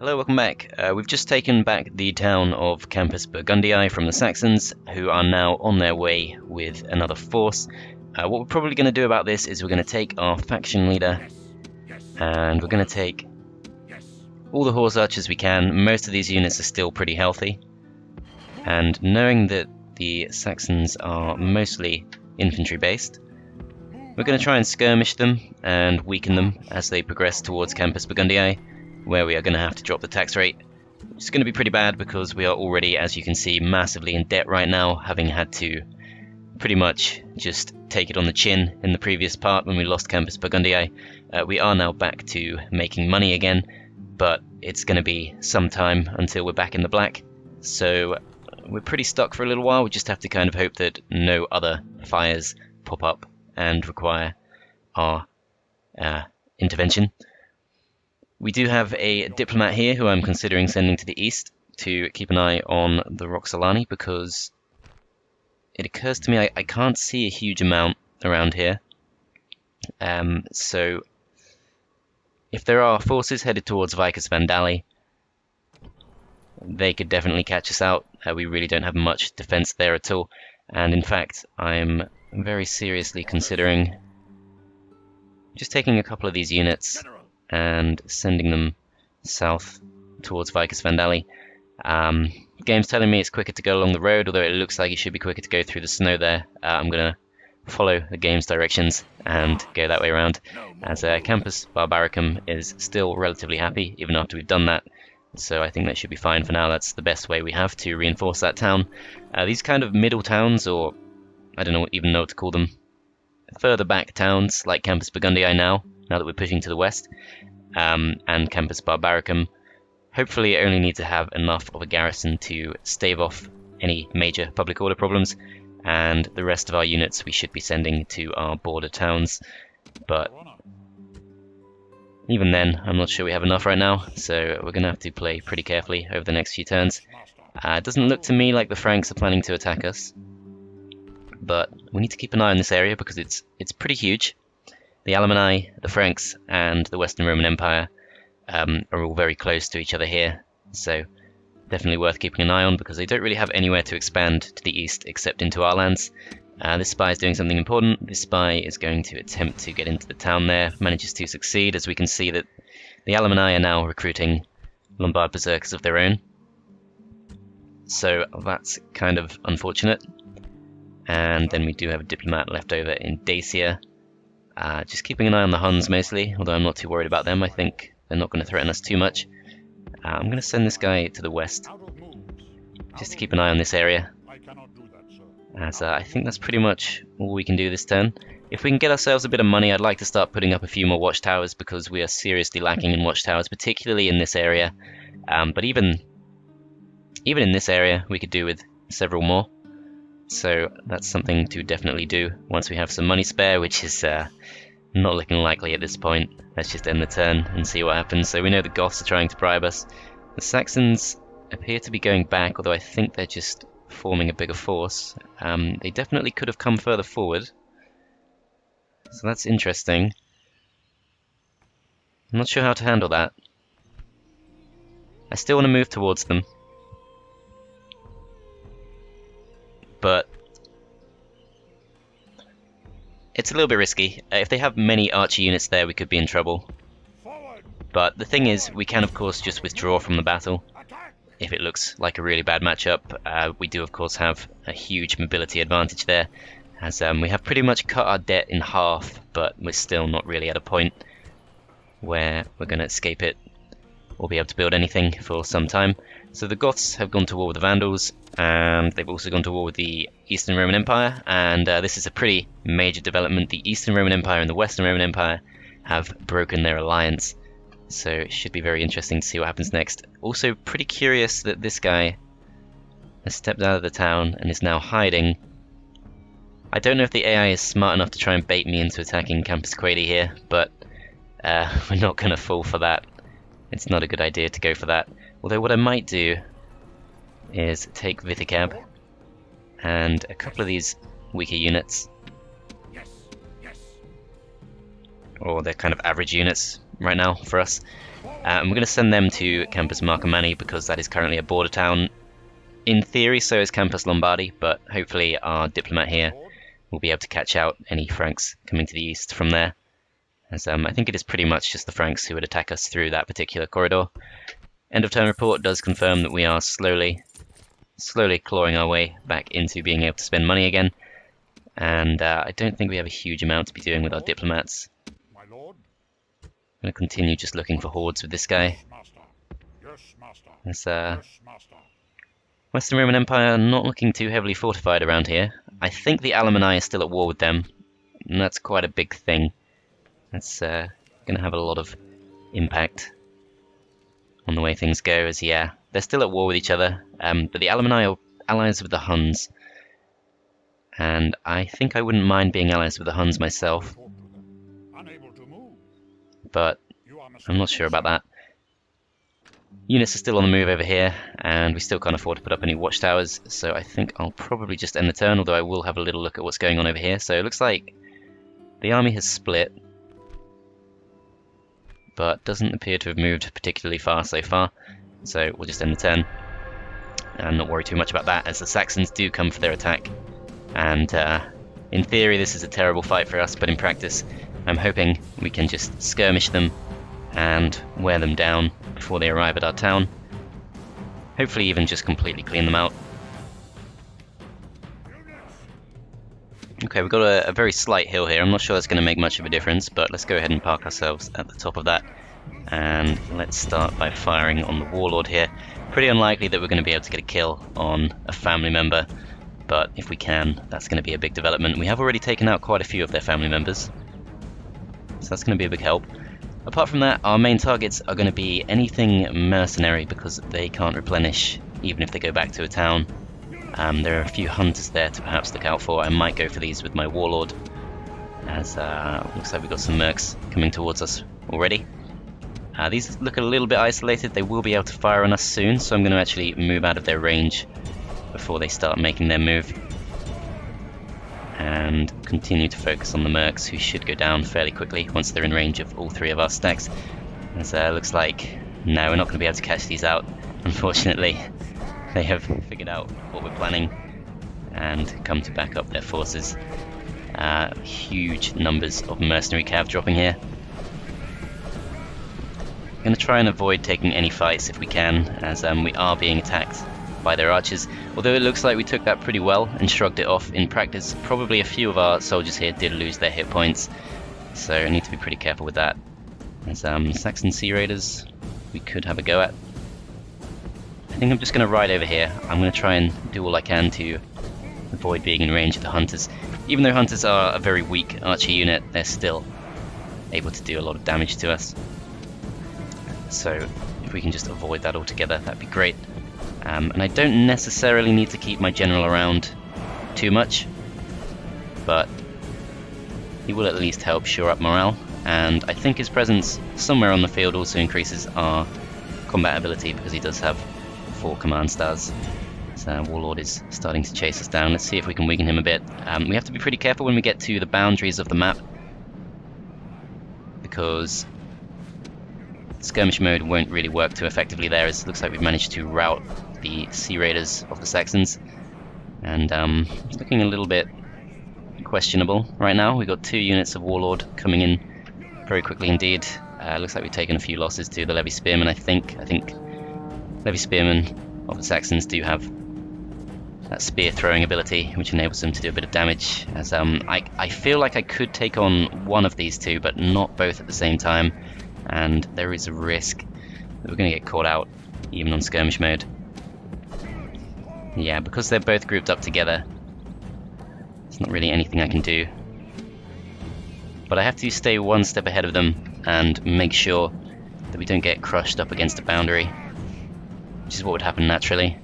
Hello, welcome back. We've just taken back the town of Campus Burgundii from the Saxons, who are now on their way with another force. What we're probably going to do about this is we're going to take our faction leader, and we're going to take all the horse archers we can. Most of these units are still pretty healthy, and knowing that the Saxons are mostly infantry based, we're going to try and skirmish them and weaken them as they progress towards Campus Burgundii, where we are going to have to drop the tax rate. It's going to be pretty bad because we are already, as you can see, massively in debt right now, having had to pretty much just take it on the chin in the previous part when we lost Campus Burgundii. We are now back to making money again, but it's going to be some time until we're back in the black. So we're pretty stuck for a little while. We just have to kind of hope that no other fires pop up and require our intervention. We do have a diplomat here who I'm considering sending to the east to keep an eye on the Roxolani, because it occurs to me I can't see a huge amount around here. So if there are forces headed towards Vicus Vandali, they could definitely catch us out. We really don't have much defense there at all, and in fact I'm very seriously considering just taking a couple of these units and sending them south towards Vicus Vandali. The game's telling me it's quicker to go along the road, although it looks like it should be quicker to go through the snow there. I'm going to follow the game's directions and go that way around, as Campus Barbaricum is still relatively happy even after we've done that. So I think that should be fine for now. That's the best way we have to reinforce that town. These kind of middle towns, or I don't even know what to call them, further back towns like Campus Burgundii now that we're pushing to the west, and Campus Barbaricum, hopefully only need to have enough of a garrison to stave off any major public order problems, and the rest of our units we should be sending to our border towns. But even then, I'm not sure we have enough right now, so we're going to have to play pretty carefully over the next few turns. It doesn't look to me like the Franks are planning to attack us, but we need to keep an eye on this area because it's pretty huge. The Alemanni, the Franks, and the Western Roman Empire are all very close to each other here, so definitely worth keeping an eye on because they don't really have anywhere to expand to the east except into our lands. This spy is doing something important. This spy is going to attempt to get into the town there, manages to succeed, as we can see that the Alemanni are now recruiting Lombard Berserkers of their own. So that's kind of unfortunate. And then we do have a diplomat left over in Dacia. Just keeping an eye on the Huns mostly, although I'm not too worried about them. I think they're not going to threaten us too much. I'm going to send this guy to the west, just to keep an eye on this area, as I think that's pretty much all we can do this turn. If we can get ourselves a bit of money, I'd like to start putting up a few more watchtowers, because we are seriously lacking in watchtowers, particularly in this area. But even in this area, we could do with several more. So that's something to definitely do once we have some money spare, which is not looking likely at this point. Let's just end the turn and see what happens. So we know the Goths are trying to bribe us. The Saxons appear to be going back, although I think they're just forming a bigger force. They definitely could have come further forward, so that's interesting. I'm not sure how to handle that. I still want to move towards them, but it's a little bit risky. If they have many archer units there, we could be in trouble. But the thing is, we can of course just withdraw from the battle if it looks like a really bad matchup. We do of course have a huge mobility advantage there, as we have pretty much cut our debt in half, but we're still not really at a point where we're going to escape it or be able to build anything for some time. So the Goths have gone to war with the Vandals, and they've also gone to war with the Eastern Roman Empire, and this is a pretty major development. The Eastern Roman Empire and the Western Roman Empire have broken their alliance, so it should be very interesting to see what happens next. Also pretty curious that this guy has stepped out of the town and is now hiding. I don't know if the AI is smart enough to try and bait me into attacking Campus Quaidi here, but we're not going to fall for that. It's not a good idea to go for that. Although what I might do is take Viticab and a couple of these weaker units, or they're kind of average units right now for us, And we're going to send them to Campus Marcomanni because that is currently a border town. In theory, so is Campus Lombardi, but hopefully our diplomat here will be able to catch out any Franks coming to the east from there. As I think it is pretty much just the Franks who would attack us through that particular corridor. End of turn report does confirm that we are slowly clawing our way back into being able to spend money again. And I don't think we have a huge amount to be doing with our diplomats. My lord? I'm going to continue just looking for hordes with this guy. Yes, master. As, Yes, master. Western Roman Empire not looking too heavily fortified around here. I think the Alemanni are still at war with them, and that's quite a big thing. That's going to have a lot of impact on the way things go, as yeah, they're still at war with each other, but the Alemanni are allies with the Huns, and I think I wouldn't mind being allies with the Huns myself, Unable to move. but You are I'm not sure about that. Units are still on the move over here, and we still can't afford to put up any watchtowers, so I think I'll probably just end the turn, although I will have a little look at what's going on over here. So it looks like the army has split, but doesn't appear to have moved particularly far so far, so we'll just end the turn and not worry too much about that, as the Saxons do come for their attack. And in theory this is a terrible fight for us, but in practice I'm hoping we can just skirmish them and wear them down before they arrive at our town. Hopefully even just completely clean them out. Okay, we've got a very slight hill here. I'm not sure that's going to make much of a difference, but let's go ahead and park ourselves at the top of that. And let's start by firing on the warlord here. Pretty unlikely that we're going to be able to get a kill on a family member, but if we can, that's going to be a big development. We have already taken out quite a few of their family members, so that's going to be a big help. Apart from that, our main targets are going to be anything mercenary, because they can't replenish even if they go back to a town. There are a few hunters there to perhaps look out for. I might go for these with my warlord, as looks like we've got some mercs coming towards us already. These look a little bit isolated. They will be able to fire on us soon, so I'm going to actually move out of their range before they start making their move, and continue to focus on the mercs, who should go down fairly quickly once they're in range of all three of our stacks. As looks like, no, we're not going to be able to catch these out, unfortunately. They have figured out what we're planning and come to back up their forces. Huge numbers of mercenary cav dropping here. I'm going to try and avoid taking any fights if we can, as we are being attacked by their archers. Although it looks like we took that pretty well and shrugged it off in practice, probably a few of our soldiers here did lose their hit points, so I need to be pretty careful with that. As Saxon Sea Raiders we could have a go at. I think I'm just going to ride over here. I'm going to try and do all I can to avoid being in range of the hunters. Even though hunters are a very weak archer unit, they're still able to do a lot of damage to us. So if we can just avoid that altogether, that'd be great. And I don't necessarily need to keep my general around too much, but he will at least help shore up morale, and I think his presence somewhere on the field also increases our combat ability, because he does have 4 command stars. So Warlord is starting to chase us down. Let's see if we can weaken him a bit. We have to be pretty careful when we get to the boundaries of the map, because skirmish mode won't really work too effectively there, as it looks like we've managed to rout the Sea Raiders of the Saxons, and it's looking a little bit questionable right now. We've got 2 units of Warlord coming in very quickly indeed. Looks like we've taken a few losses to the Levy Spearmen. I think Levy Spearmen of the Saxons do have that spear throwing ability, which enables them to do a bit of damage. As I feel like I could take on one of these 2, but not both at the same time, and there is a risk that we're going to get caught out even on skirmish mode. Yeah, because they're both grouped up together, there's not really anything I can do. But I have to stay one step ahead of them and make sure that we don't get crushed up against a boundary, which is what would happen naturally.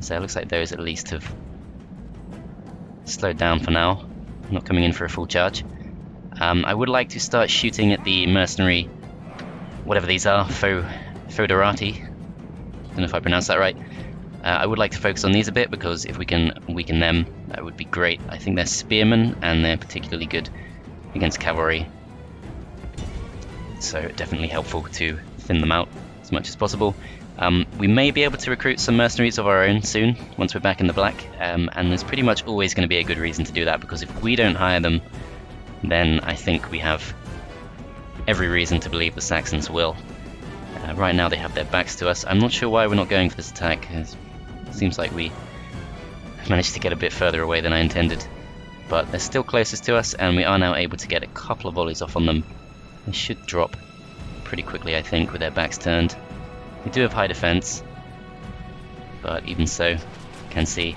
So it looks like those at least have slowed down for now, not coming in for a full charge. I would like to start shooting at the mercenary, whatever these are, Foderati. Don't know if I pronounced that right. I would like to focus on these a bit, because if we can weaken them, that would be great. I think they're spearmen, and they're particularly good against cavalry, so definitely helpful to thin them out as much as possible. We may be able to recruit some mercenaries of our own soon, once we're back in the black, and there's pretty much always going to be a good reason to do that, because if we don't hire them, then I think we have every reason to believe the Saxons will. Right now they have their backs to us. I'm not sure why we're not going for this attack. It seems like we managed to get a bit further away than I intended. But they're still closest to us, and we are now able to get a couple of volleys off on them. They should drop pretty quickly, I think, with their backs turned. We do have high defense, but even so, you can see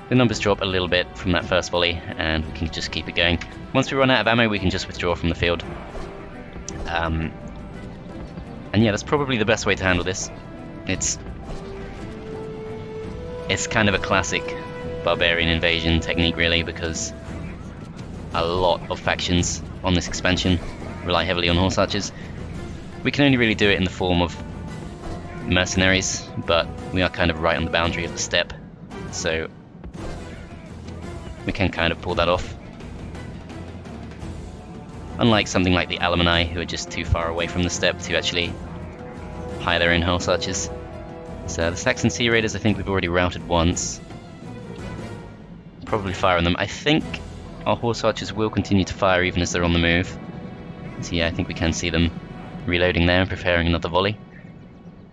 the numbers drop a little bit from that first volley, and we can just keep it going. Once we run out of ammo, we can just withdraw from the field. And yeah, that's probably the best way to handle this. It's kind of a classic barbarian invasion technique, really, because a lot of factions on this expansion rely heavily on horse archers. We can only really do it in the form of mercenaries, but we are kind of right on the boundary of the steppe, so we can kind of pull that off. Unlike something like the Alemanni, who are just too far away from the steppe to actually hire their own horse archers. So the Saxon Sea Raiders, I think we've already routed once. Probably fire on them. I think our horse archers will continue to fire even as they're on the move. So yeah, I think we can see them reloading there and preparing another volley.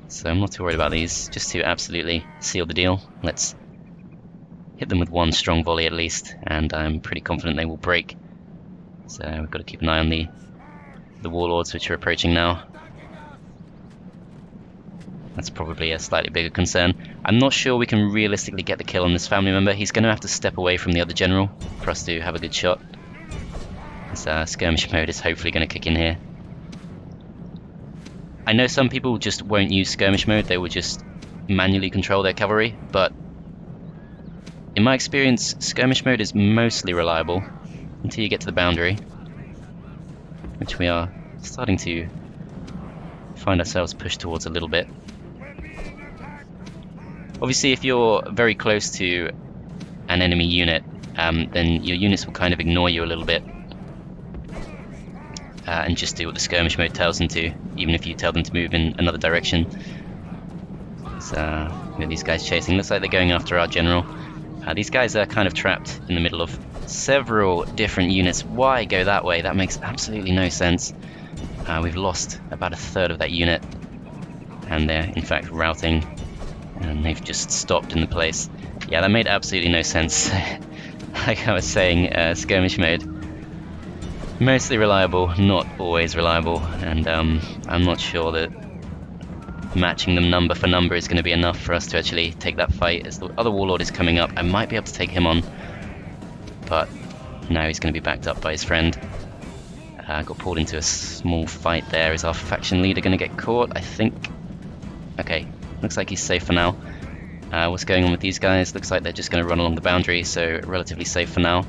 So I'm not too worried about these, just to absolutely seal the deal. Let's hit them with one strong volley at least, and I'm pretty confident they will break. So we've got to keep an eye on the warlords, which are approaching now. That's probably a slightly bigger concern. I'm not sure we can realistically get the kill on this family member. He's going to have to step away from the other general for us to have a good shot. This skirmish mode is hopefully going to kick in here. I know some people just won't use skirmish mode, they will just manually control their cavalry, but in my experience, skirmish mode is mostly reliable until you get to the boundary, which we are starting to find ourselves pushed towards a little bit. Obviously, if you're very close to an enemy unit, then your units will kind of ignore you a little bit and just do what the skirmish mode tells them to, even if you tell them to move in another direction. So, these guys chasing. Looks like they're going after our general. These guys are kind of trapped in the middle of several different units. Why go that way? That makes absolutely no sense. We've lost about a third of that unit, and they're in fact routing, and they've just stopped in the place. Yeah, that made absolutely no sense. Like I was saying, skirmish mode, mostly reliable, not always reliable, and I'm not sure that matching them number for number is going to be enough for us to actually take that fight. As the other warlord is coming up, I might be able to take him on, but now he's going to be backed up by his friend. Got pulled into a small fight there. Is our faction leader going to get caught? I think. Okay, looks like he's safe for now. What's going on with these guys? Looks like they're just going to run along the boundary, so relatively safe for now.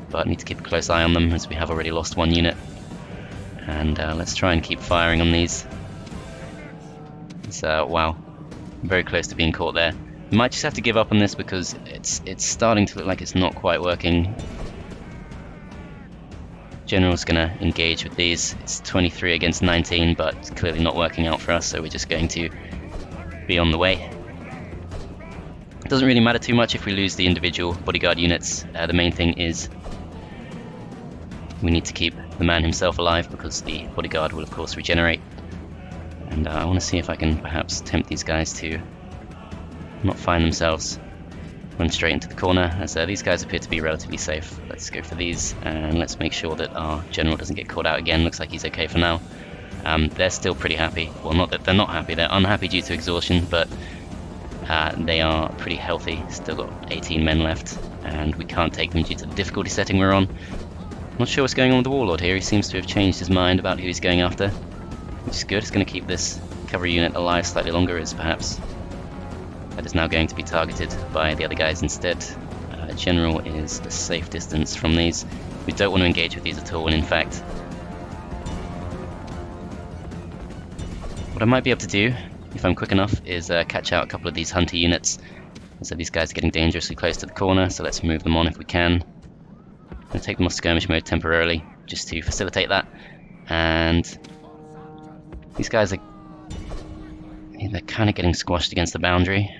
But need to keep a close eye on them, as we have already lost one unit. And let's try and keep firing on these. So wow, very close to being caught there. We might just have to give up on this because it's starting to look like it's not quite working. General's gonna engage with these. It's 23 against 19, but it's clearly not working out for us, so we're just going to be on the way. It doesn't really matter too much if we lose the individual bodyguard units. The main thing is we need to keep the man himself alive, because the bodyguard will of course regenerate. And I want to see if I can perhaps tempt these guys to not find themselves run straight into the corner, as these guys appear to be relatively safe. Let's go for these, and let's make sure that our general doesn't get caught out again. Looks like he's okay for now. They're still pretty happy. Well, not that they're not happy, they're unhappy due to exhaustion, but they are pretty healthy. Still got 18 men left, and we can't take them due to the difficulty setting we're on. Not sure what's going on with the warlord here. He seems to have changed his mind about who he's going after, which is good. It's going to keep this cavalry unit alive slightly longer, as perhaps that is now going to be targeted by the other guys instead. General is a safe distance from these. We don't want to engage with these at all, and in fact, what I might be able to do, if I'm quick enough, is catch out a couple of these hunter units. So these guys are getting dangerously close to the corner, so let's move them on if we can. I'm going to take them off skirmish mode temporarily, just to facilitate that, and These guys are... they're kind of getting squashed against the boundary.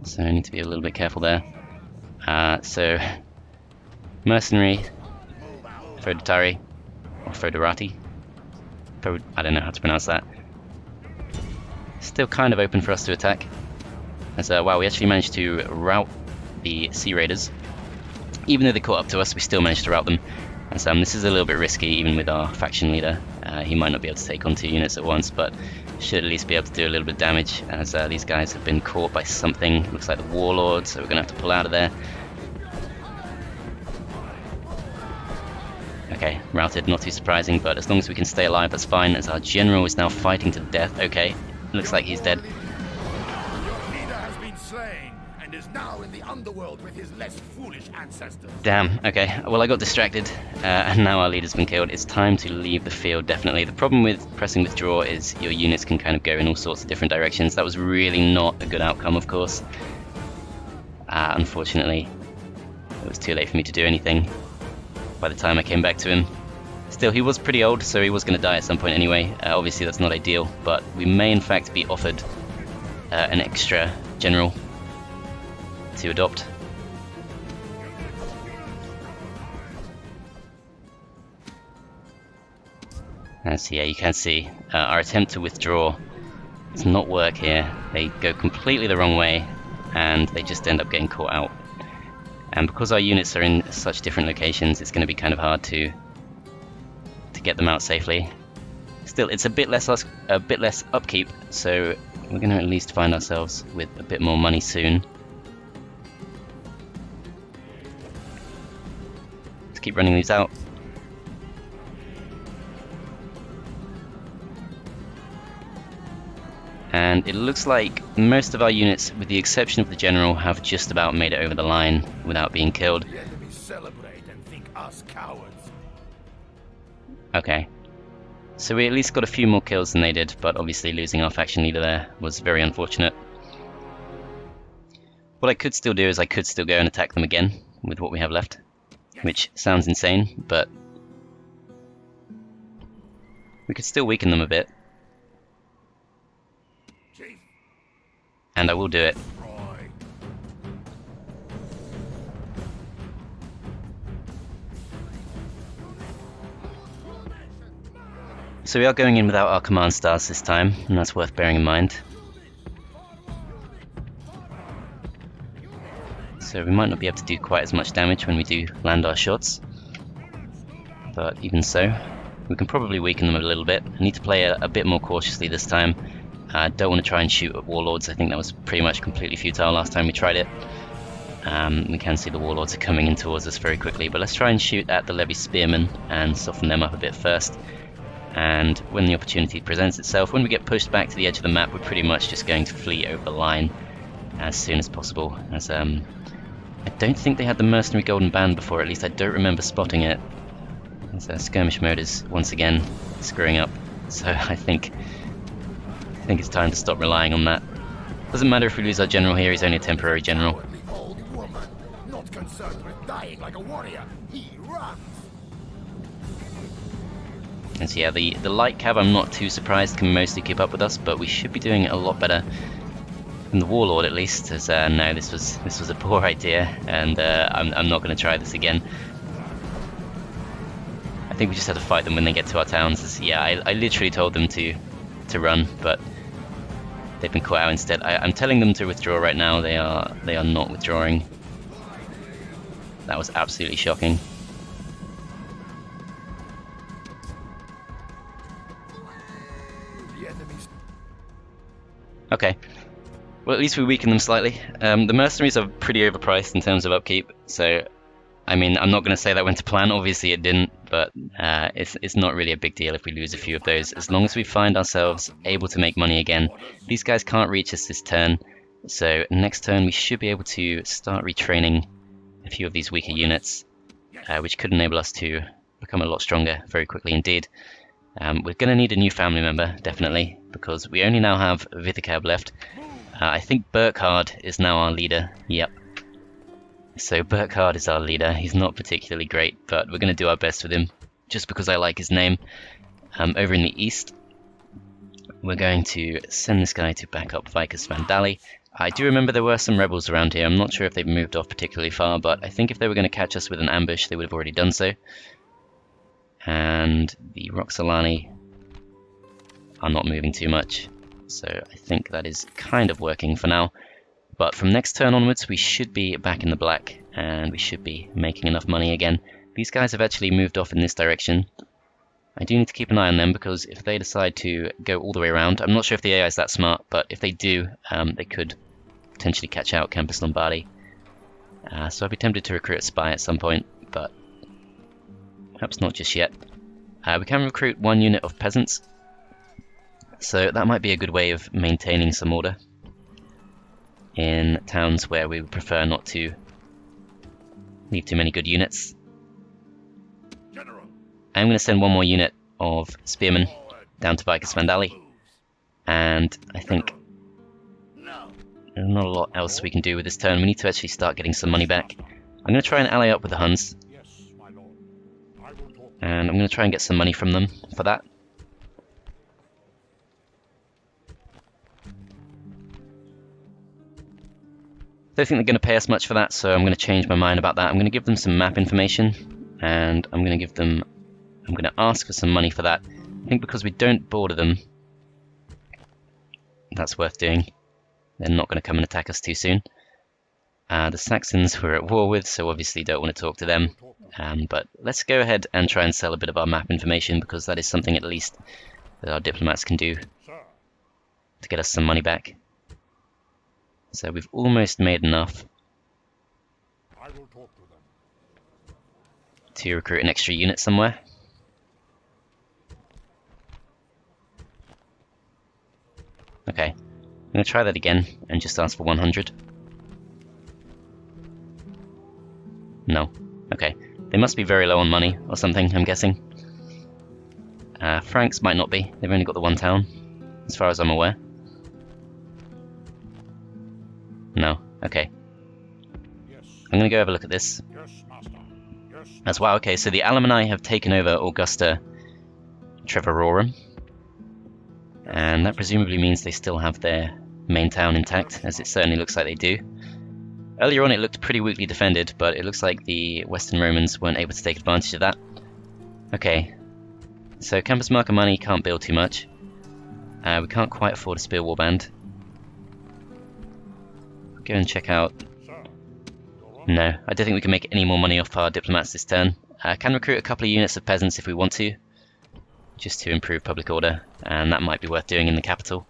So I need to be a little bit careful there. So... mercenary... Fodatari. Or Fodarati. I don't know how to pronounce that. Still kind of open for us to attack. As wow, we actually managed to rout the Sea Raiders. Even though they caught up to us, we still managed to rout them. As this is a little bit risky, even with our faction leader. He might not be able to take on 2 units at once, but should at least be able to do a little bit of damage, as these guys have been caught by something. Looks like the warlord, so we're going to have to pull out of there. Okay, routed, not too surprising, but as long as we can stay alive, that's fine, as our general is now fighting to the death. Okay, looks like he's dead. Your leader has been slain and is now in the underworld with his less foolish ancestors. Damn, okay, well I got distracted, and now our leader's been killed. It's time to leave the field, definitely. The problem with pressing withdraw is your units can kind of go in all sorts of different directions. That was really not a good outcome, of course. Unfortunately, it was too late for me to do anything by the time I came back to him. Still, he was pretty old, so he was going to die at some point anyway. Obviously that's not ideal, but we may in fact be offered an extra general to adopt. So yeah, you can see our attempt to withdraw does not work here. They go completely the wrong way, and they just end up getting caught out. And because our units are in such different locations, it's going to be kind of hard to get them out safely. Still, it's a bit less upkeep, so we're going to at least find ourselves with a bit more money soon. Let's keep running these out. And it looks like most of our units, with the exception of the general, have just about made it over the line without being killed. The enemy celebrate and think us cowards. Okay. So we at least got a few more kills than they did, but obviously losing our faction leader there was very unfortunate. What I could still do is I could still go and attack them again with what we have left, which sounds insane, but we could still weaken them a bit. And I will do it. So we are going in without our command stars this time, and that's worth bearing in mind. So we might not be able to do quite as much damage when we do land our shots. But even so, we can probably weaken them a little bit. I need to play a bit more cautiously this time. I don't want to try and shoot at warlords. I think that was pretty much completely futile last time we tried it. We can see the warlords are coming in towards us very quickly, but let's try and shoot at the levy spearmen and soften them up a bit first. And when the opportunity presents itself, when we get pushed back to the edge of the map, we're pretty much just going to flee over the line as soon as possible. As I don't think they had the mercenary golden band before, at least I don't remember spotting it. As skirmish mode is once again screwing up, so I think it's time to stop relying on that. Doesn't matter if we lose our general here, he's only a temporary general. Cowardly old woman, not concerned with dying like a warrior, he runs. And so yeah, the light cav, I'm not too surprised, can mostly keep up with us, but we should be doing a lot better than the warlord at least. As no, this was a poor idea, and I'm not going to try this again. I think we just have to fight them when they get to our towns. As, yeah, I literally told them to run, but they've been caught out instead. I'm telling them to withdraw right now. They are not withdrawing. That was absolutely shocking. Okay, well at least we weaken them slightly. The mercenaries are pretty overpriced in terms of upkeep, so I mean, I'm not going to say that went to plan, obviously it didn't, but it's not really a big deal if we lose a few of those, as long as we find ourselves able to make money again. These guys can't reach us this turn, so next turn we should be able to start retraining a few of these weaker units, which could enable us to become a lot stronger very quickly indeed. We're going to need a new family member, definitely, because we only now have Vitikab left. I think Burkhard is now our leader, yep. So Burkhard is our leader. He's not particularly great, but we're going to do our best with him, just because I like his name. Over in the east, we're going to send this guy to back up Vicus Vandali. I do remember there were some rebels around here. I'm not sure if they've moved off particularly far, but I think if they were going to catch us with an ambush, they would have already done so. And the Roxolani are not moving too much, so I think that is kind of working for now. But from next turn onwards, we should be back in the black, and we should be making enough money again. These guys have actually moved off in this direction. I do need to keep an eye on them, because if they decide to go all the way around, I'm not sure if the AI is that smart, but if they do, they could potentially catch out Campus Lombardi. So I'd be tempted to recruit a spy at some point, but perhaps not just yet. We can recruit 1 unit of peasants, so that might be a good way of maintaining some order in towns where we would prefer not to leave too many good units. General. I'm going to send 1 more unit of spearmen down to Vicus Vandali, and I think No. there's not a lot else we can do with this turn. We need to actually start getting some money back. I'm going to try and ally up with the Huns, Yes, my lord. I will talk. and I'm going to try and get some money from them for that. Don't think they're going to pay us much for that, so I'm going to change my mind about that. I'm going to give them some map information, and I'm going to ask for some money for that. I think because we don't border them, that's worth doing. They're not going to come and attack us too soon. The Saxons we're at war with, so obviously don't want to talk to them. But let's go ahead and try and sell a bit of our map information, because that is something at least that our diplomats can do Sir, to get us some money back. So we've almost made enough I will talk to them. to recruit an extra unit somewhere. Okay, I'm going to try that again and just ask for 100. No. Okay, they must be very low on money or something, I'm guessing. Franks might not be. They've only got the 1 town, as far as I'm aware. No. Okay. Yes. I'm going to go have a look at this. Yes, master. Yes. As well, okay, so the Alemanni have taken over Augusta Treverorum, and that presumably means they still have their main town intact, as it certainly looks like they do. Earlier on it looked pretty weakly defended, but it looks like the Western Romans weren't able to take advantage of that. Okay, so Campus Marcomanni can't build too much. We can't quite afford a spear warband. Go and check out. Sir. Go on. No, I don't think we can make any more money off our diplomats this turn. Can recruit a couple of units of peasants if we want to, just to improve public order, and that might be worth doing in the capital.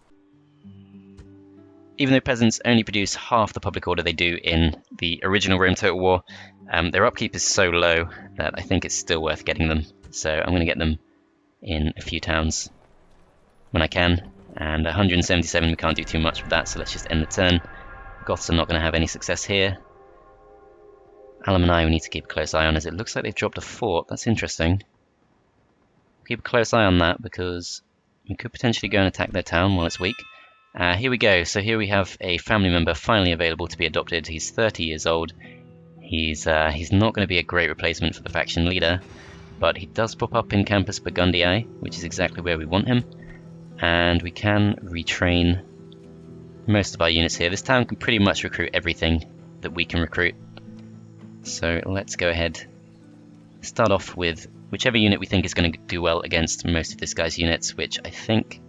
Even though peasants only produce half the public order they do in the original Rome Total War, their upkeep is so low that I think it's still worth getting them. So I'm going to get them in a few towns when I can, and 177 we can't do too much with that, so let's just end the turn. Goths are not going to have any success here. Alemanni we need to keep a close eye on, as it looks like they've dropped a fort. That's interesting. Keep a close eye on that, because we could potentially go and attack their town while it's weak. Here we go. So here we have a family member finally available to be adopted. He's 30 years old. He's not going to be a great replacement for the faction leader, but he does pop up in Campus Burgundii, which is exactly where we want him. And we can retrain most of our units here. This town can pretty much recruit everything that we can recruit. So let's go ahead, start off with whichever unit we think is going to do well against most of this guy's units, which I think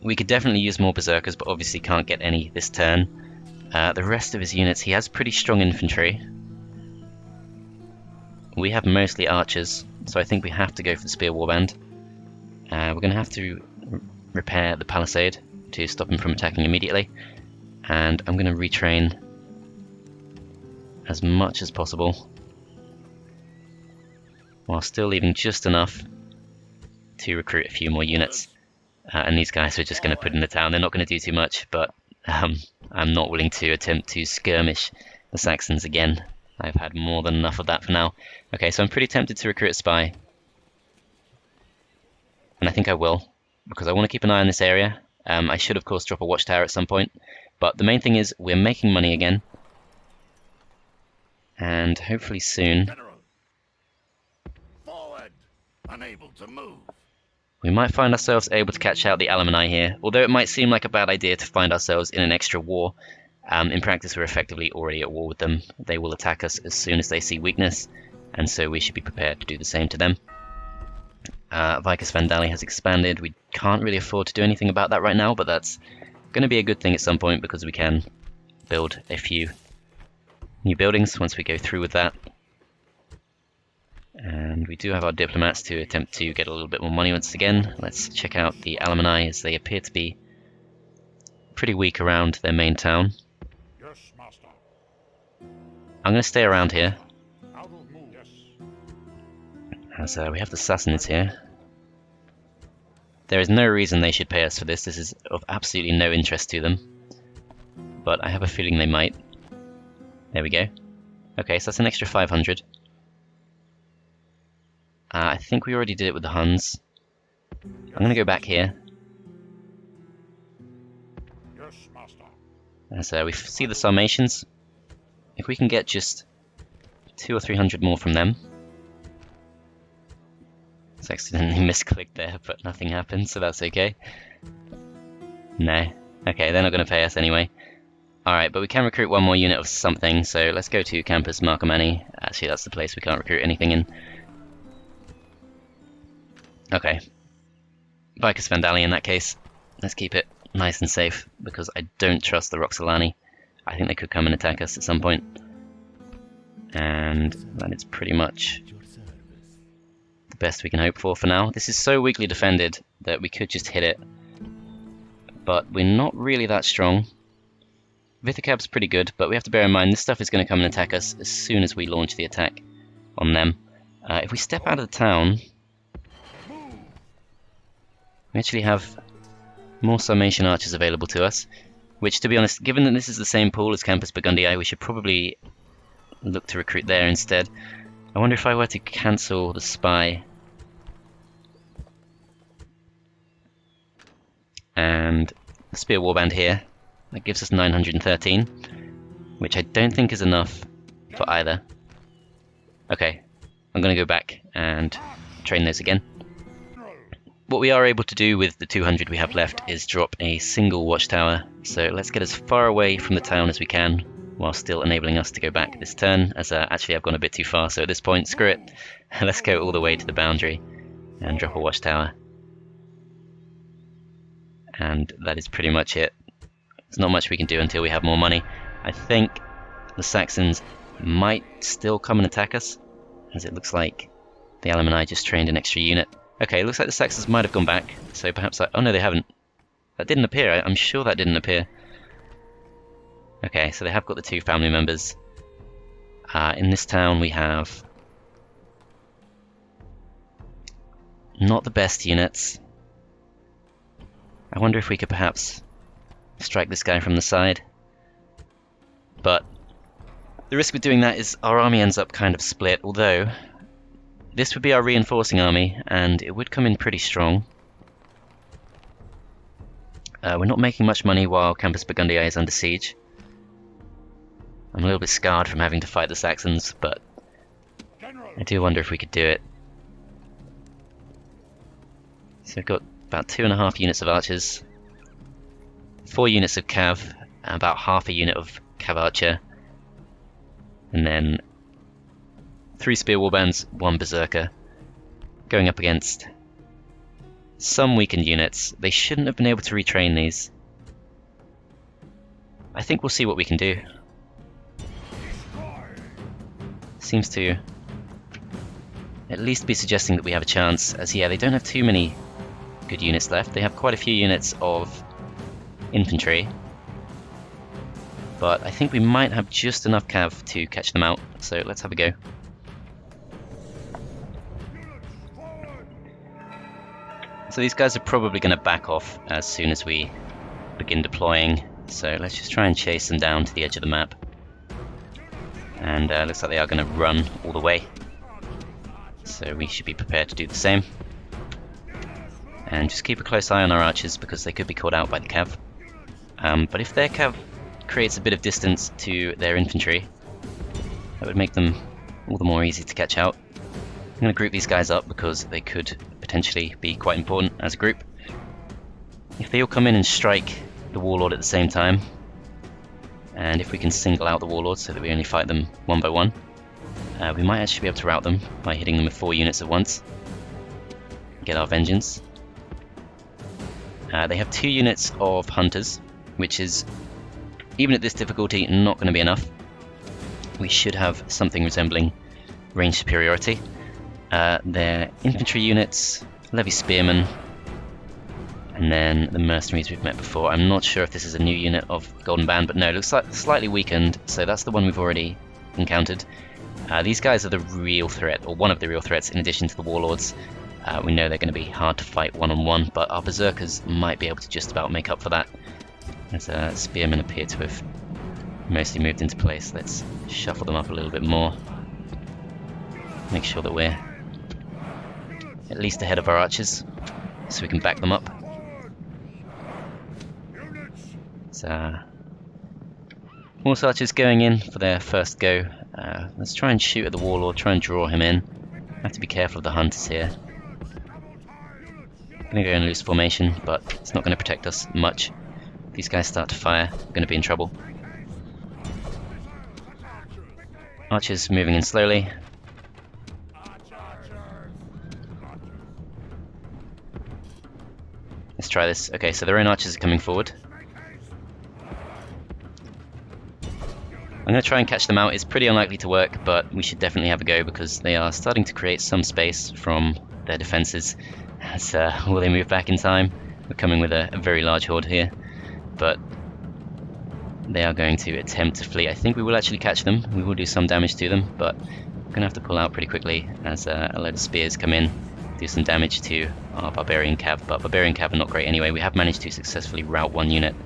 we could definitely use more berserkers, but obviously can't get any this turn. The rest of his units, he has pretty strong infantry. We have mostly archers, so I think we have to go for the spear warband. We're going to have to repair the palisade to stop him from attacking immediately, and I'm going to retrain as much as possible while still leaving just enough to recruit a few more units. And these guys are just going to put in the town. They're not going to do too much, but I'm not willing to attempt to skirmish the Saxons again. I've had more than enough of that for now. Okay, so I'm pretty tempted to recruit a spy, and I think I will, because I want to keep an eye on this area. I should of course drop a watchtower at some point, but the main thing is we're making money again, and hopefully soon. General. Forward. Unable to move. We might find ourselves able to catch out the Alemanni here, although it might seem like a bad idea to find ourselves in an extra war. In practice, we're effectively already at war with them. They will attack us as soon as they see weakness, and so we should be prepared to do the same to them. Vicus Vandali has expanded. We can't really afford to do anything about that right now, but that's going to be a good thing at some point because we can build a few new buildings once we go through with that. And we do have our diplomats to attempt to get a little bit more money once again. Let's check out the Alemanni, as they appear to be pretty weak around their main town. Yes, master. I'm going to stay around here, I will move. Yes. as we have the Saxons here. There is no reason they should pay us for this. This is of absolutely no interest to them. But I have a feeling they might. There we go. Okay, so that's an extra 500. I think we already did it with the Huns. I'm going to go back here. Yes, master. As we see the Sarmatians. If we can get just 200 or 300 more from them. It's accidentally misclicked there, but nothing happened, so that's okay. No. Okay, they're not going to pay us anyway. Alright, but we can recruit one more unit of something, so let's go to Campus Burgundii. Actually, that's the place we can't recruit anything in. Okay. Vicus Vandali in that case. Let's keep it nice and safe, because I don't trust the Roxolani. I think they could come and attack us at some point. And that is pretty much the best we can hope for now. This is so weakly defended that we could just hit it. But we're not really that strong. Vithicab's pretty good, but we have to bear in mind this stuff is going to come and attack us as soon as we launch the attack on them. If we step out of the town, we actually have more Sarmatian archers available to us, which, to be honest, given that this is the same pool as Campus Burgundii, we should probably look to recruit there instead. I wonder if I were to cancel the spy and the spear warband here, that gives us 913, which I don't think is enough for either. Okay, I'm going to go back and train those again. What we are able to do with the 200 we have left is drop a single watchtower, so let's get as far away from the town as we can while still enabling us to go back this turn, as actually I've gone a bit too far, so at this point, screw it. Let's go all the way to the boundary and drop a watchtower. And that is pretty much it. There's not much we can do until we have more money. I think the Saxons might still come and attack us, as it looks like the Alemanni just trained an extra unit. Okay, it looks like the Saxons might have gone back, so perhaps oh no, they haven't. That didn't appear, I'm sure that didn't appear. Okay, so they have got the 2 family members. In this town we have not the best units. I wonder if we could perhaps strike this guy from the side. But the risk with doing that is our army ends up kind of split, although this would be our reinforcing army, and it would come in pretty strong. We're not making much money while Campus Burgundii is under siege. I'm a little bit scarred from having to fight the Saxons, but I do wonder if we could do it. So we've got about 2.5 units of archers, 4 units of cav, and about half a unit of cav archer, and then 3 spear warbands, 1 berserker, going up against some weakened units. They shouldn't have been able to retrain these. I think we'll see what we can do. Seems to at least be suggesting that we have a chance, as yeah, they don't have too many good units left. They have quite a few units of infantry, but I think we might have just enough cav to catch them out, so let's have a go. So these guys are probably going to back off as soon as we begin deploying, so let's just try and chase them down to the edge of the map. And looks like they are going to run all the way, so we should be prepared to do the same. And just keep a close eye on our archers, because they could be caught out by the cav. But if their cav creates a bit of distance to their infantry, that would make them all the more easy to catch out. I'm going to group these guys up because they could potentially be quite important as a group. If they all come in and strike the warlord at the same time, and if we can single out the warlord so that we only fight them one by one, we might actually be able to rout them by hitting them with 4 units at once. Get our vengeance. They have 2 units of hunters, which is, even at this difficulty, not going to be enough. We should have something resembling range superiority. Their infantry units, levy spearmen, and then the mercenaries we've met before. I'm not sure if this is a new unit of Golden Band, but no, it looks like slightly weakened, so that's the one we've already encountered. These guys are the real threat, or one of the real threats, in addition to the warlords. We know they're going to be hard to fight one-on-one, but our berserkers might be able to just about make up for that, as spearmen appear to have mostly moved into place. Let's shuffle them up a little bit more. Make sure that we're at least ahead of our archers, so we can back them up. So, horse archers going in for their first go. Let's try and shoot at the warlord, try and draw him in. Have to be careful of the hunters here. Gonna go in loose formation, but it's not going to protect us much. If these guys start to fire, we're going to be in trouble. Archers moving in slowly. Let's try this. Okay, so their own archers are coming forward. I'm going to try and catch them out. It's pretty unlikely to work, but we should definitely have a go because they are starting to create some space from their defenses. As, will they move back in time? We're coming with a very large horde here, but they are going to attempt to flee. I think we will actually catch them. We will do some damage to them, but we're going to have to pull out pretty quickly as a load of spears come in, do some damage to our Barbarian cav, but Barbarian cav are not great anyway. We have managed to successfully rout 1 unit,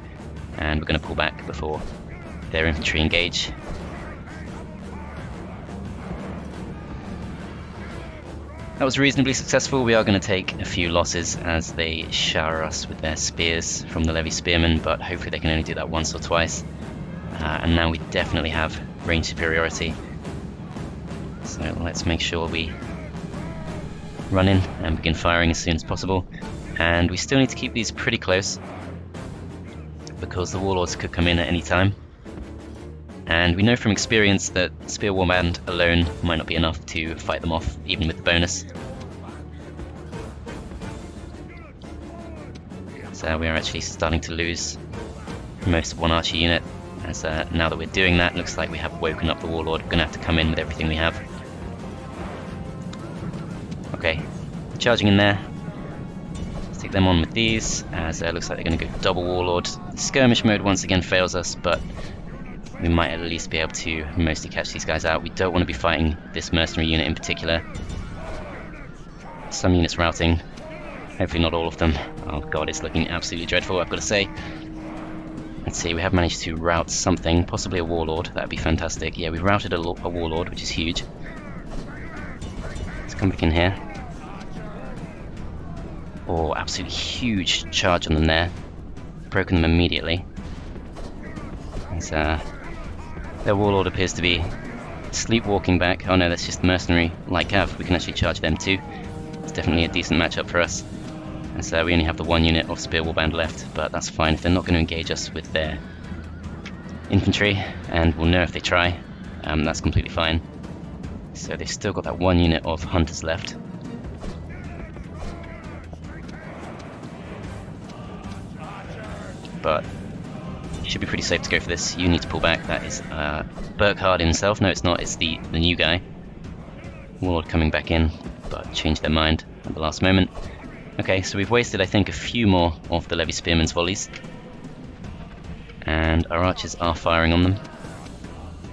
and we're going to pull back before their infantry engage. That was reasonably successful. We are going to take a few losses as they shower us with their spears from the levy spearmen, but hopefully they can only do that once or twice. And now we definitely have range superiority. So let's make sure we run in and begin firing as soon as possible. And we still need to keep these pretty close because the warlords could come in at any time. And we know from experience that Spear Warband alone might not be enough to fight them off, even with the bonus. So we are actually starting to lose most of one archer unit, as now that we're doing that, it looks like we have woken up the warlord. We're going to have to come in with everything we have. Okay, charging in there. Let's take them on with these, as it looks like they're going to go double warlord. The skirmish mode once again fails us, but we might at least be able to mostly catch these guys out. We don't want to be fighting this mercenary unit in particular. Some units routing, hopefully not all of them. Oh god, it's looking absolutely dreadful, I've got to say. Let's see, we have managed to rout something, possibly a warlord. That would be fantastic. Yeah, we've routed a warlord, which is huge. Let's come back in here. Oh, absolutely huge charge on them there. Broken them immediately. It's, their warlord appears to be sleepwalking back. Oh no, that's just the mercenary light cav. We can actually charge them too. It's definitely a decent matchup for us. And so we only have the 1 unit of Spear Warband left, but that's fine if they're not going to engage us with their infantry, and we'll know if they try. That's completely fine. So they've still got that 1 unit of hunters left. But should be pretty safe to go for this. You need to pull back. That is Burgundii himself. No, it's not. It's the new guy. Warlord coming back in, but changed their mind at the last moment. Okay, so we've wasted, I think, a few more of the levy spearmen's volleys, and our archers are firing on them.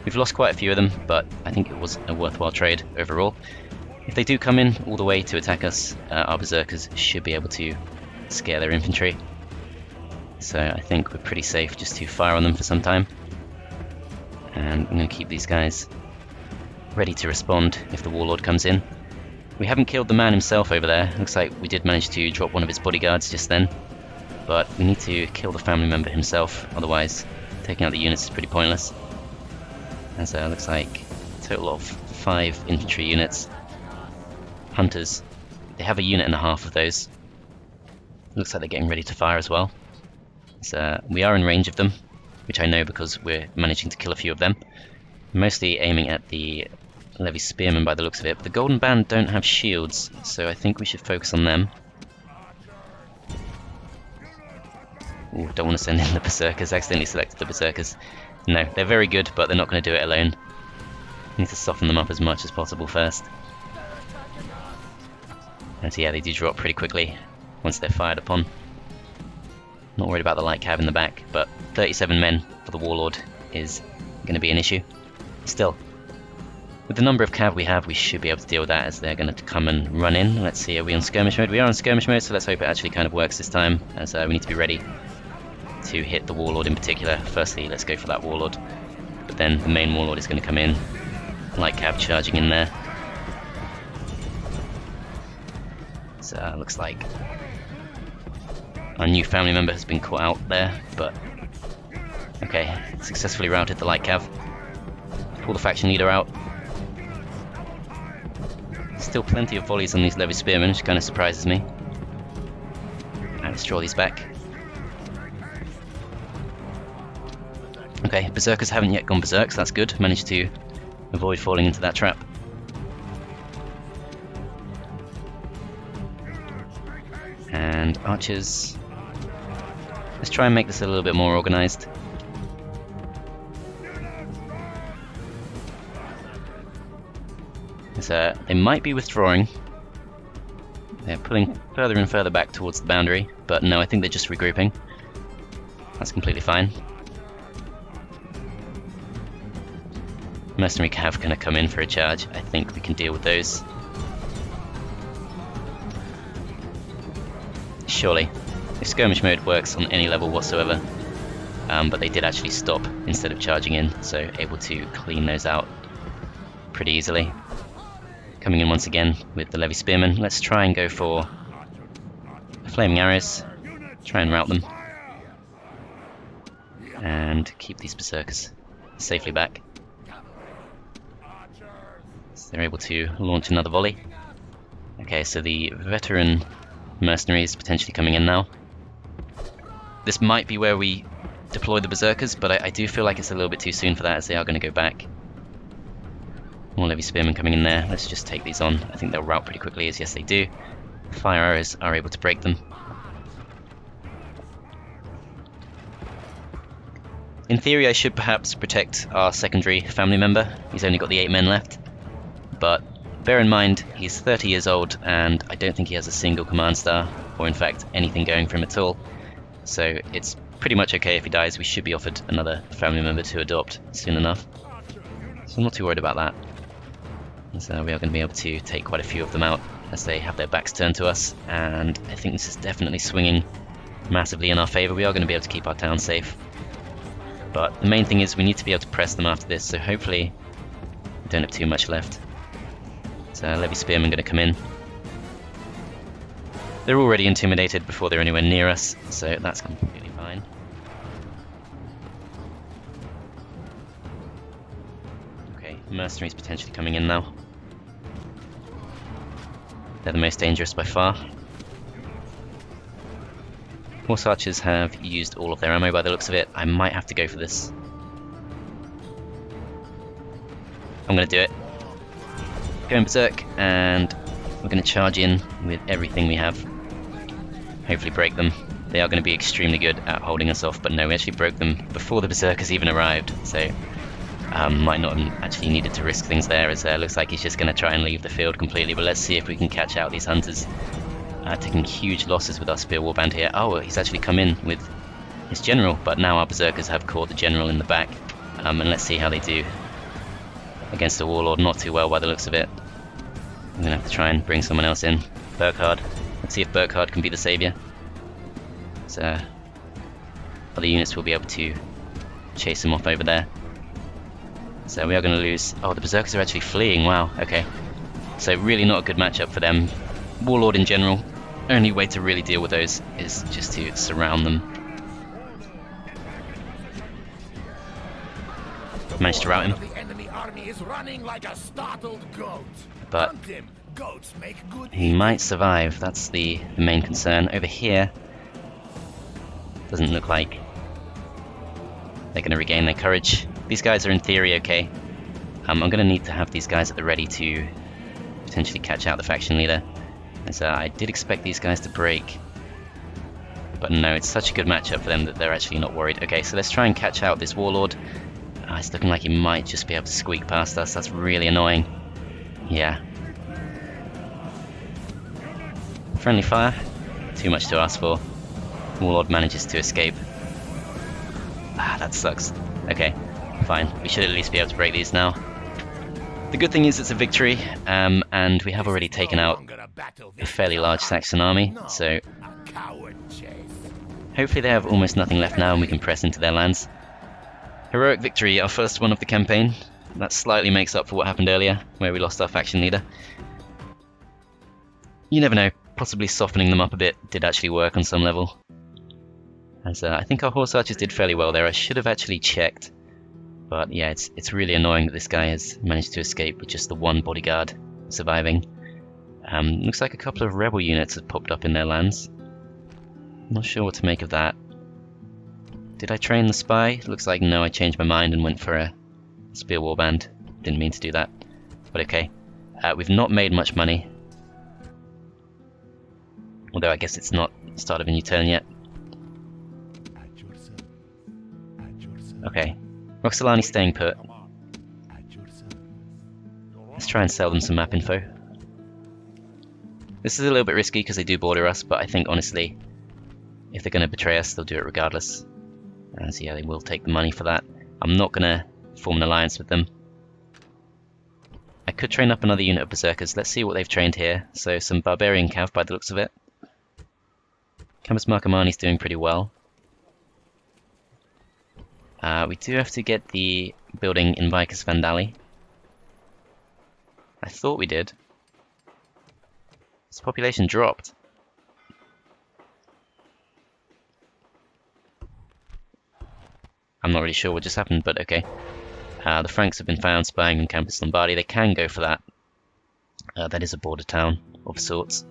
We've lost quite a few of them, but I think it was a worthwhile trade overall. If they do come in all the way to attack us, our berserkers should be able to scare their infantry. So I think we're pretty safe just to fire on them for some time. And I'm going to keep these guys ready to respond if the warlord comes in. We haven't killed the man himself over there. Looks like we did manage to drop one of his bodyguards just then. But we need to kill the family member himself, otherwise taking out the units is pretty pointless. As looks like a total of 5 infantry units. Hunters They have a unit and a half of those. Looks like they're getting ready to fire as well. So we are in range of them, which I know because we're managing to kill a few of them. Mostly aiming at the Levy Spearmen by the looks of it, but the Golden Band don't have shields, so I think we should focus on them. Ooh, don't want to send in the Berserkers, accidentally selected the Berserkers. No, they're very good, but they're not going to do it alone. Need to soften them up as much as possible first. And so yeah, they do drop pretty quickly once they're fired upon. Not worried about the light cav in the back, but 37 men for the Warlord is going to be an issue. Still, with the number of cav we have, we should be able to deal with that as they're going to come and run in. Let's see, are we on skirmish mode? We are on skirmish mode, so let's hope it actually kind of works this time, as we need to be ready to hit the Warlord in particular. Firstly, let's go for that Warlord, but then the main Warlord is going to come in. Light cav charging in there. So looks like our new family member has been caught out there, but okay, successfully routed the light cav. Pull the faction leader out. Still plenty of volleys on these Levy Spearmen, which kind of surprises me. And let's draw these back. Okay, Berserkers haven't yet gone berserk, so that's good. Managed to avoid falling into that trap. And archers. Let's try and make this a little bit more organized. So they might be withdrawing. They're pulling further and further back towards the boundary, but no, I think they're just regrouping. That's completely fine. Mercenary cav gonna come in for a charge. I think we can deal with those. Surely. If skirmish mode works on any level whatsoever. But they did actually stop instead of charging in, so able to clean those out pretty easily. Coming in once again with the Levy Spearmen. Let's try and go for flaming arrows. Try and rout them. And keep these Berserkers safely back. So they're able to launch another volley. Okay, so the veteran mercenaries potentially coming in now. This might be where we deploy the Berserkers, but I do feel like it's a little bit too soon for that, as they are going to go back. More Levy Spearmen coming in there. Let's just take these on. I think they'll rout pretty quickly, as yes they do. Fire arrows are able to break them. In theory, I should perhaps protect our secondary family member. He's only got the 8 men left. But bear in mind, he's 30 years old, and I don't think he has a single command star, or in fact, anything going for him at all. So it's pretty much okay if he dies. We should be offered another family member to adopt soon enough. So I'm not too worried about that. So we are going to be able to take quite a few of them out as they have their backs turned to us, and I think this is definitely swinging massively in our favour. We are going to be able to keep our town safe, but the main thing is we need to be able to press them after this, so hopefully we don't have too much left. So Levy Spearmen going to come in. They're already intimidated before they're anywhere near us, so that's completely fine. Okay, mercenaries potentially coming in now. They're the most dangerous by far. Horse archers have used all of their ammo by the looks of it. I might have to go for this. I'm going to do it. Going berserk, and we're going to charge in with everything we have. Hopefully break them. They are going to be extremely good at holding us off, but no, we actually broke them before the berserkers even arrived, so might not have actually needed to risk things there, as looks like he's just going to try and leave the field completely, but let's see if we can catch out these hunters. Taking huge losses with our spear warband here. Oh, he's actually come in with his general, but now our berserkers have caught the general in the back, and let's see how they do against the warlord. Not too well by the looks of it. I'm going to have to try and bring someone else in. Burkhard. Let's see if Burkhard can be the saviour. So other units will be able to chase him off over there. So we are going to lose. Oh, the berserkers are actually fleeing. Wow, okay. So really not a good matchup for them. Warlord in general, only way to really deal with those is just to surround them. Managed to rout him. The enemy army is running like a startled goat. But Hunt him, goats make good He might survive, that's the main concern. Over here, doesn't look like they're going to regain their courage. These guys are in theory okay. I'm going to need to have these guys at the ready to potentially catch out the faction leader. As I did expect these guys to break. But no, it's such a good matchup for them that they're actually not worried. Okay, so let's try and catch out this warlord. It's looking like he might just be able to squeak past us. That's really annoying. Yeah. Friendly fire. Too much to ask for. Warlord manages to escape. That sucks. Okay, fine. We should at least be able to break these now. The good thing is it's a victory, and we have already taken out a fairly large Saxon army, so hopefully they have almost nothing left now and we can press into their lands. Heroic victory, our first one of the campaign. That slightly makes up for what happened earlier, where we lost our faction leader. You never know, possibly softening them up a bit did actually work on some level. As I think our horse archers did fairly well there. I should have actually checked. But yeah, it's really annoying that this guy has managed to escape with just the one bodyguard surviving. Looks like a couple of rebel units have popped up in their lands. Not sure what to make of that. Did I train the spy? Looks like no, I changed my mind and went for a spear warband. Didn't mean to do that. But okay. We've not made much money. Although I guess it's not the start of a new turn yet. Okay. Roxolani staying put. Let's try and sell them some map info. This is a little bit risky because they do border us, but I think honestly, if they're going to betray us, they'll do it regardless. So yeah, they will take the money for that. I'm not going to form an alliance with them. I could train up another unit of berserkers. Let's see what they've trained here. So some barbarian cav by the looks of it. Campus Burgundii doing pretty well. We do have to get the building in Vicus Vandali. I thought we did. Its population dropped. I'm not really sure what just happened, but okay. The Franks have been found spying on Campus Lombardi. They can go for that. That is a border town of sorts.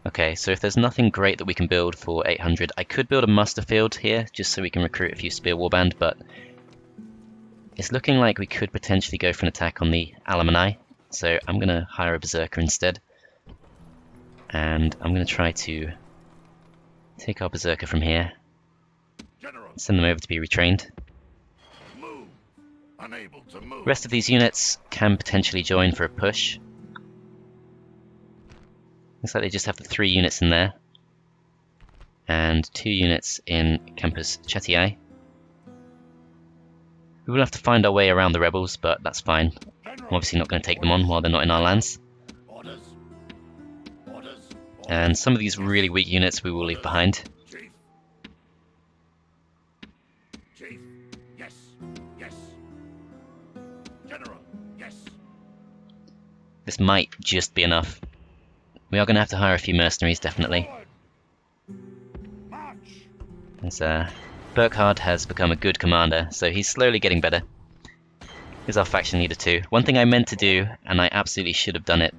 Okay, so if there's nothing great that we can build for 800, I could build a muster field here, just so we can recruit a few spear warband, but it's looking like we could potentially go for an attack on the Alemanni, so I'm going to hire a berserker instead. And I'm going to try to take our berserker from here, send them over to be retrained. The rest of these units can potentially join for a push. Looks like they just have the 3 units in there, and 2 units in Campus Châtillon. We will have to find our way around the rebels, but that's fine. I'm obviously not going to take them on while they're not in our lands. And some of these really weak units we will leave behind. This might just be enough. We are going to have to hire a few mercenaries, definitely. As Burkhard has become a good commander, so he's slowly getting better. Here's our faction leader too. One thing I meant to do, and I absolutely should have done it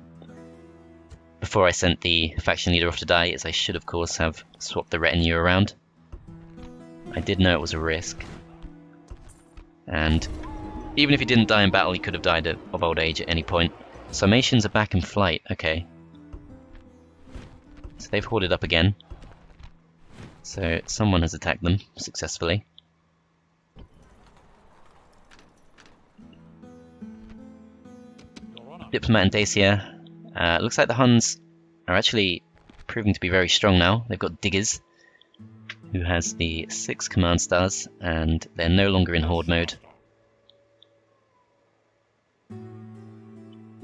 before I sent the faction leader off to die, is I should of course have swapped the retinue around. I did know it was a risk. And even if he didn't die in battle, he could have died of old age at any point. Sarmatians are back in flight, okay. So they've hoarded up again. So someone has attacked them successfully. Diplomat and Dacia. Looks like the Huns are actually proving to be very strong now. They've got Diggers, who has the 6 command stars, and they're no longer in horde mode.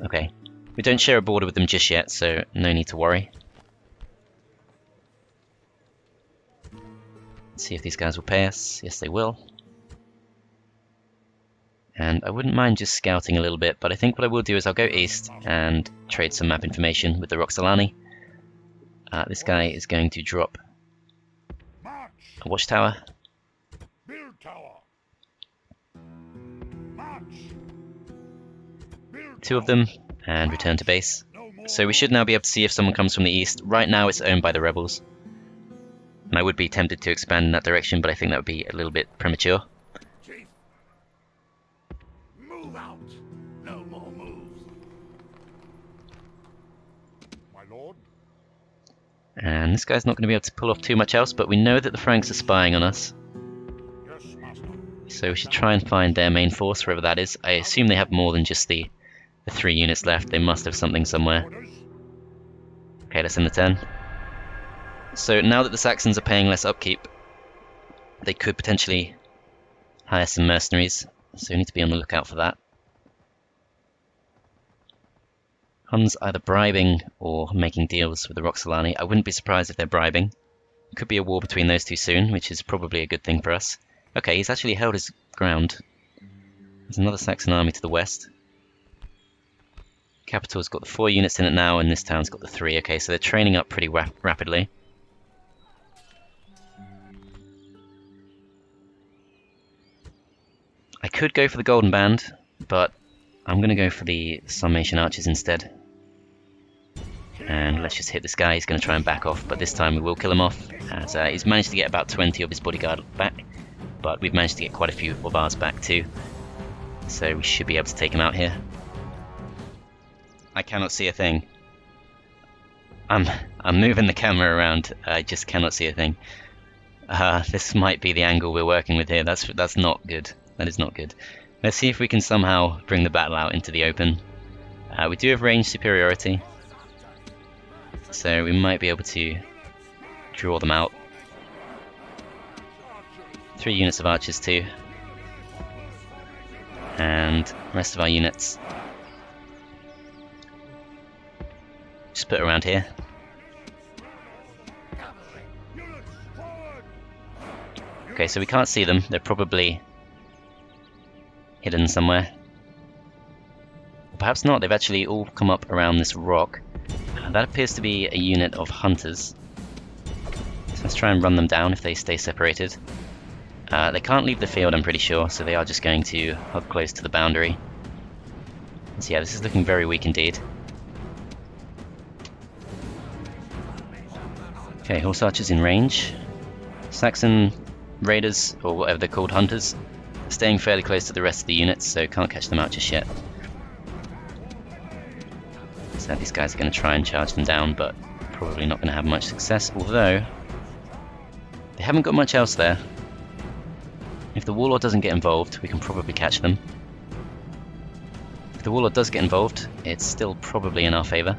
Okay, we don't share a border with them just yet, so no need to worry. Let's see if these guys will pay us. Yes, they will. And I wouldn't mind just scouting a little bit, but I think what I will do is I'll go east and trade some map information with the Roxolani. This guy is going to drop a watchtower. 2 of them. and return to base. So we should now be able to see if someone comes from the east. Right now it's owned by the rebels. And I would be tempted to expand in that direction, but I think that would be a little bit premature. Chief, move out. No more moves. My lord. And this guy's not going to be able to pull off too much else, but we know that the Franks are spying on us. Yes, master. So we should try and find their main force, wherever that is. I assume they have more than just the 3 units left. They must have something somewhere. Orders. Okay, let's send the 10. So now that the Saxons are paying less upkeep, they could potentially hire some mercenaries. So we need to be on the lookout for that. Hun's either bribing or making deals with the Roxolani. I wouldn't be surprised if they're bribing. Could be a war between those two soon, which is probably a good thing for us. Okay, he's actually held his ground. There's another Saxon army to the west. Capital's got the 4 units in it now, and this town's got the 3. Okay, so they're training up pretty rapidly. I could go for the Golden Band, but I'm going to go for the Summation Archers instead. And let's just hit this guy. He's going to try and back off, but this time we will kill him off, as he's managed to get about 20 of his bodyguard back, but we've managed to get quite a few of ours back too. So we should be able to take him out here. I cannot see a thing. I'm moving the camera around. I just cannot see a thing. This might be the angle we're working with here. That's not good. That is not good. Let's see if we can somehow bring the battle out into the open. We do have range superiority, so we might be able to draw them out. 3 units of archers too, and the rest of our units just put around here. Okay, so we can't see them. They're probably hidden somewhere. Or perhaps not. They've actually all come up around this rock. That appears to be a unit of hunters. So let's try and run them down if they stay separated. They can't leave the field, I'm pretty sure, so they are just going to hug close to the boundary. So yeah, this is looking very weak indeed. Okay, horse archers in range. Saxon raiders, or whatever they're called, hunters, staying fairly close to the rest of the units, so can't catch them out just yet. So these guys are going to try and charge them down, but probably not going to have much success, although they haven't got much else there. If the warlord doesn't get involved, we can probably catch them. If the warlord does get involved, it's still probably in our favour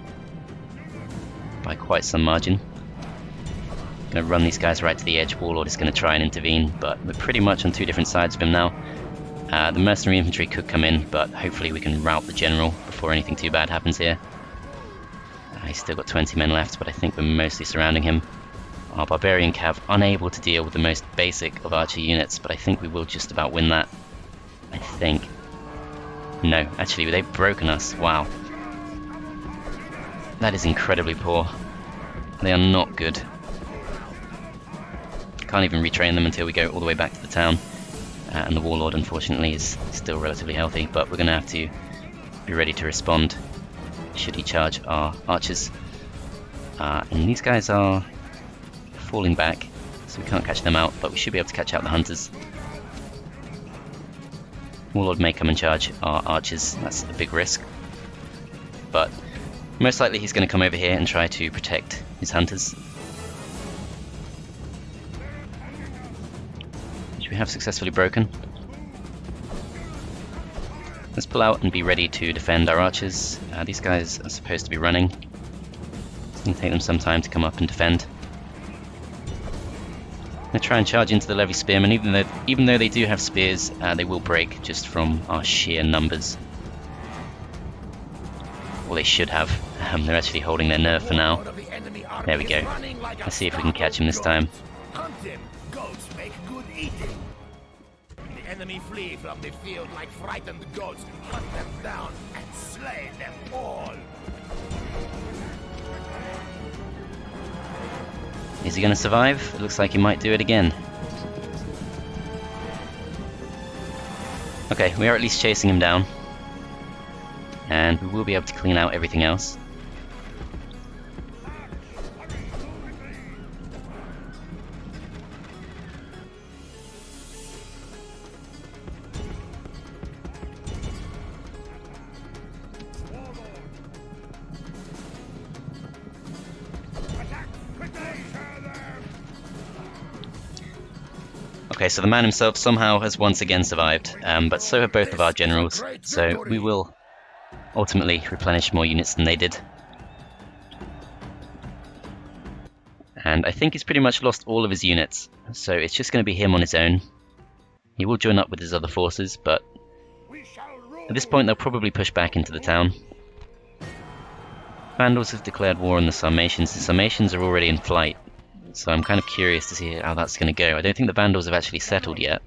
by quite some margin. Going to run these guys right to the edge. Warlord is going to try and intervene, but we're pretty much on 2 different sides of him now. The mercenary infantry could come in, but hopefully we can rout the general before anything too bad happens here. He's still got 20 men left, but I think we're mostly surrounding him. Our Barbarian Cav unable to deal with the most basic of archer units, but I think we will just about win that. I think. No, actually they've broken us. Wow. That is incredibly poor. They are not good. Can't even retrain them until we go all the way back to the town. And the warlord, unfortunately, is still relatively healthy, but we're going to have to be ready to respond should he charge our archers. And these guys are falling back, so we can't catch them out, but we should be able to catch out the hunters. Warlord may come and charge our archers. That's a big risk, but most likely he's going to come over here and try to protect his hunters. Which we have successfully broken. Let's pull out and be ready to defend our archers. These guys are supposed to be running. It's going to take them some time to come up and defend. I'm going to try and charge into the levy spearmen. Even though they do have spears, they will break just from our sheer numbers. Well, they should have. They're actually holding their nerve for now. There we go. Let's see if we can catch him this time. Hunt him. Goats make good eating. The enemy flee from the field like frightened goats. Hunt them down and slay them all. Is he going to survive? It looks like he might do it again. Okay, we are at least chasing him down. and we will be able to clean out everything else. Okay, so the man himself somehow has once again survived, but so have both of our generals, so we will ultimately replenish more units than they did. And I think he's pretty much lost all of his units, so it's just going to be him on his own. He will join up with his other forces, but at this point they'll probably push back into the town. Vandals have declared war on the Sarmatians. The Sarmatians are already in flight, so I'm kind of curious to see how that's going to go. I don't think the Vandals have actually settled yet.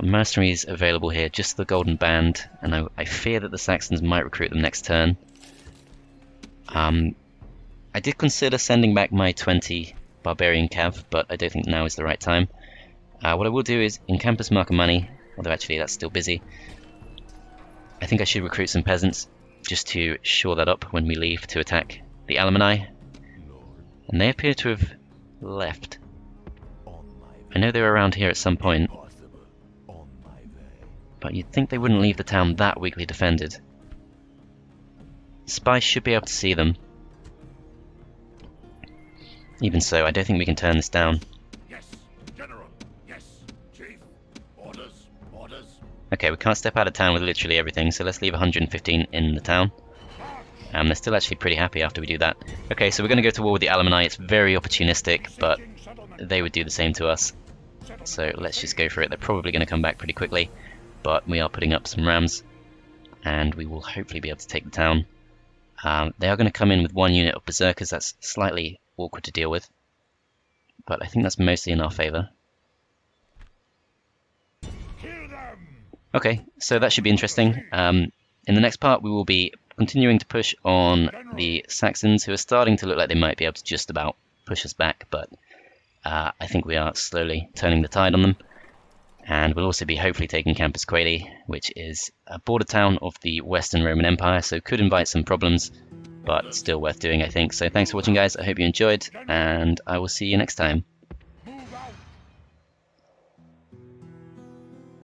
Mercenaries available here, just the Golden Band, and I fear that the Saxons might recruit them next turn. I did consider sending back my 20 Barbarian Cav, but I don't think now is the right time. What I will do is, in Campus Money, although actually that's still busy, I think I should recruit some peasants, just to shore that up when we leave to attack the Alemanni. And they appear to have left. I know they were around here at some point, but you'd think they wouldn't leave the town that weakly defended. Spies should be able to see them. Even so, I don't think we can turn this down. Yes, General. Yes, Chief. Orders. Orders. Okay, we can't step out of town with literally everything, so let's leave 115 in the town. They're still actually pretty happy after we do that. Okay, so we're going to go to war with the Alemanni. It's very opportunistic, but they would do the same to us. So let's just go for it. They're probably going to come back pretty quickly, but we are putting up some rams, and we will hopefully be able to take the town. They are going to come in with one unit of berserkers. That's slightly awkward to deal with, but I think that's mostly in our favour. Okay, so that should be interesting. In the next part we will be continuing to push on the Saxons, who are starting to look like they might be able to just about push us back, but I think we are slowly turning the tide on them. And we'll also be hopefully taking Campus Burgundii, which is a border town of the Western Roman Empire, so could invite some problems, but still worth doing, I think. So thanks for watching, guys. I hope you enjoyed, and I will see you next time.